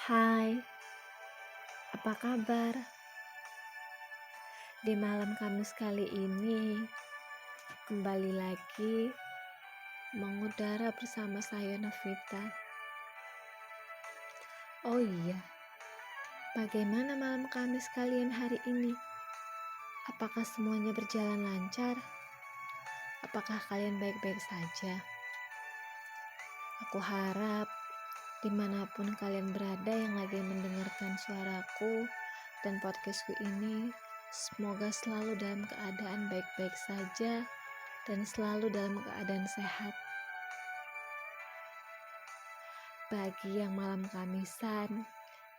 Hai, apa kabar? Di malam Kamis kali ini, kembali lagi mengudara bersama saya Novita. Oh iya, bagaimana malam Kamis kalian hari ini? Apakah semuanya berjalan lancar? Apakah kalian baik-baik saja? Aku harap dimanapun kalian berada yang lagi mendengarkan suaraku dan podcastku ini, semoga selalu dalam keadaan baik-baik saja dan selalu dalam keadaan sehat. Bagi yang malam Kamisan,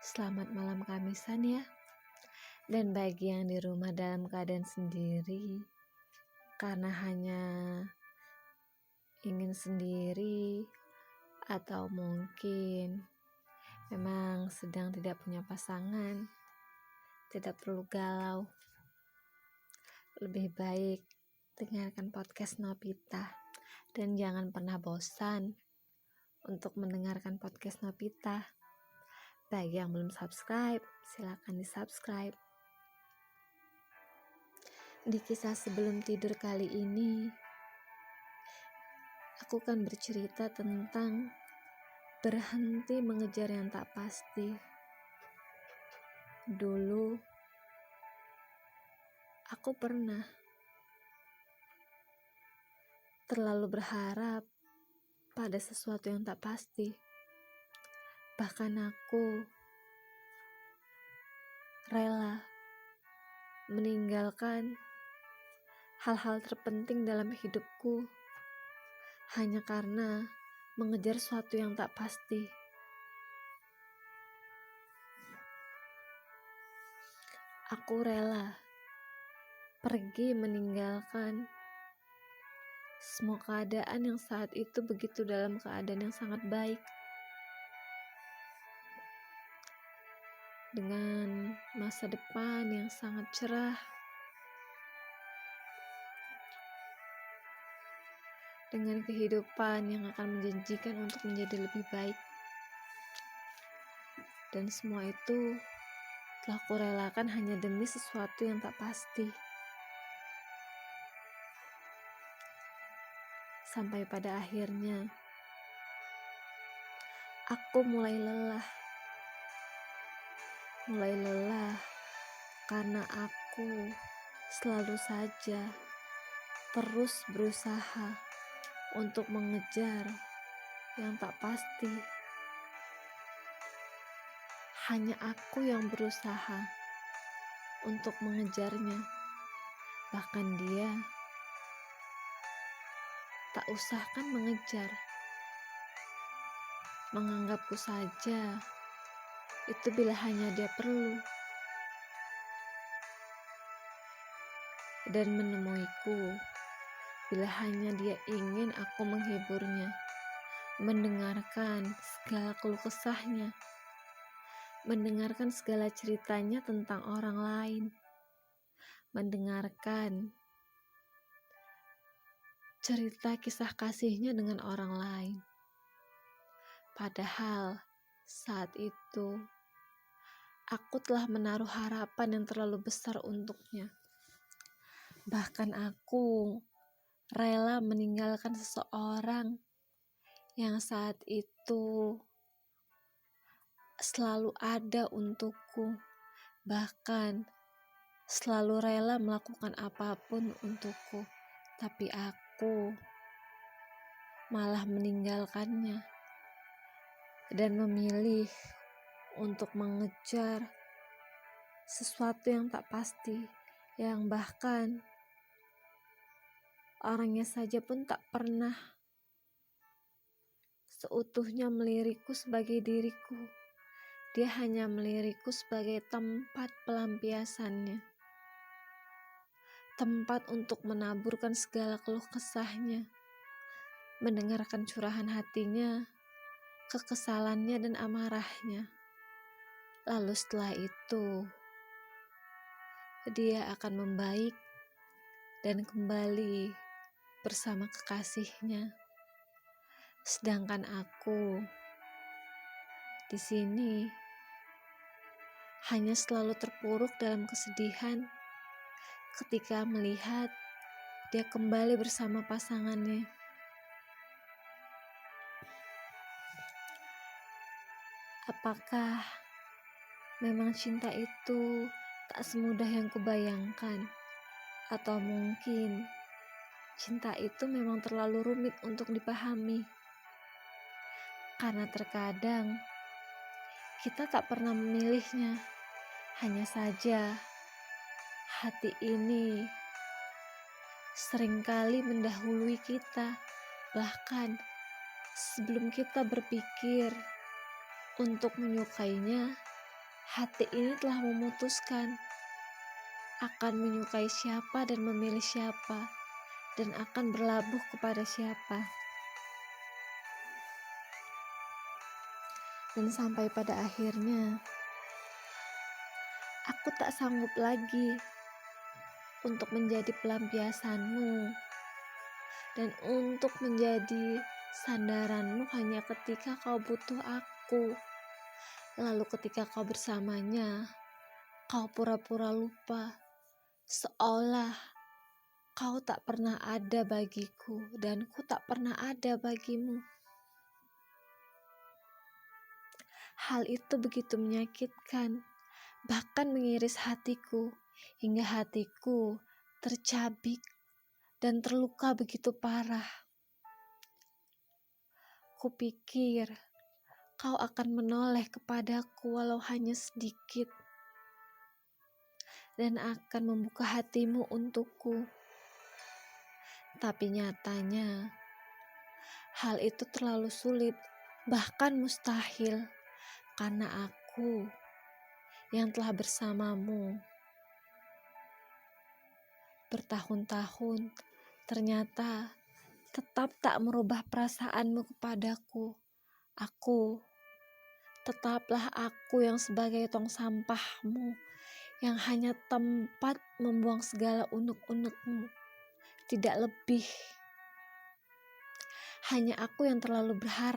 selamat malam Kamisan ya. Dan bagi yang di rumah dalam keadaan sendiri, karena hanya ingin sendiri atau mungkin memang sedang tidak punya pasangan, tidak perlu galau. Lebih baik dengarkan podcast Novita dan jangan pernah bosan untuk mendengarkan podcast Novita. Bagi yang belum subscribe, silakan di-subscribe. Di kisah sebelum tidur kali ini, aku akan bercerita tentang berhenti mengejar yang tak pasti. Dulu, aku pernah terlalu berharap pada sesuatu yang tak pasti. Bahkan aku rela meninggalkan hal-hal terpenting dalam hidupku hanya karena mengejar sesuatu yang tak pasti. Aku rela pergi meninggalkan semua keadaan yang saat itu begitu dalam keadaan yang sangat baik, dengan masa depan yang sangat cerah, dengan kehidupan yang akan menjanjikan untuk menjadi lebih baik. Dan semua itu telah kurelakan hanya demi sesuatu yang tak pasti. Sampai pada akhirnya, aku mulai lelah karena aku selalu saja terus berusaha untuk mengejar yang tak pasti. Hanya aku yang berusaha untuk mengejarnya, bahkan dia tak usahkan mengejar, menganggapku saja itu bila hanya dia perlu, dan menemuiku bila hanya dia ingin aku menghiburnya, mendengarkan segala keluh kesahnya, mendengarkan segala ceritanya tentang orang lain, mendengarkan cerita kisah kasihnya dengan orang lain. Padahal saat itu aku telah menaruh harapan yang terlalu besar untuknya. Bahkan aku rela meninggalkan seseorang yang saat itu selalu ada untukku, bahkan selalu rela melakukan apapun untukku, tapi aku malah meninggalkannya dan memilih untuk mengejar sesuatu yang tak pasti, yang bahkan orangnya saja pun tak pernah seutuhnya melirikku sebagai diriku. Dia hanya melirikku sebagai tempat pelampiasannya, tempat untuk menaburkan segala keluh kesahnya, mendengarkan curahan hatinya, kekesalannya dan amarahnya. Lalu setelah itu, dia akan membaik dan kembali bersama kekasihnya. Sedangkan aku di sini hanya selalu terpuruk dalam kesedihan ketika melihat dia kembali bersama pasangannya. Apakah memang cinta itu tak semudah yang kubayangkan? Atau mungkin cinta itu memang terlalu rumit untuk dipahami? Karena terkadang kita tak pernah memilihnya. Hanya saja hati ini seringkali mendahului kita. Bahkan sebelum kita berpikir untuk menyukainya, hati ini telah memutuskan akan menyukai siapa dan memilih siapa, dan akan berlabuh kepada siapa. Dan sampai pada akhirnya, aku tak sanggup lagi untuk menjadi pelampiasanmu dan untuk menjadi sandaranmu hanya ketika kau butuh aku. Lalu ketika kau bersamanya, kau pura-pura lupa, seolah kau tak pernah ada bagiku dan ku tak pernah ada bagimu. Hal itu begitu menyakitkan, bahkan mengiris hatiku, hingga hatiku tercabik dan terluka begitu parah. Kupikir kau akan menoleh kepadaku walau hanya sedikit, dan akan membuka hatimu untukku. Tapi nyatanya, hal itu terlalu sulit, bahkan mustahil, karena aku yang telah bersamamu bertahun-tahun ternyata tetap tak merubah perasaanmu kepadaku. Tetaplah aku yang sebagai tong sampahmu, yang hanya tempat membuang segala unek-unekmu, tidak lebih. Hanya aku yang terlalu berharap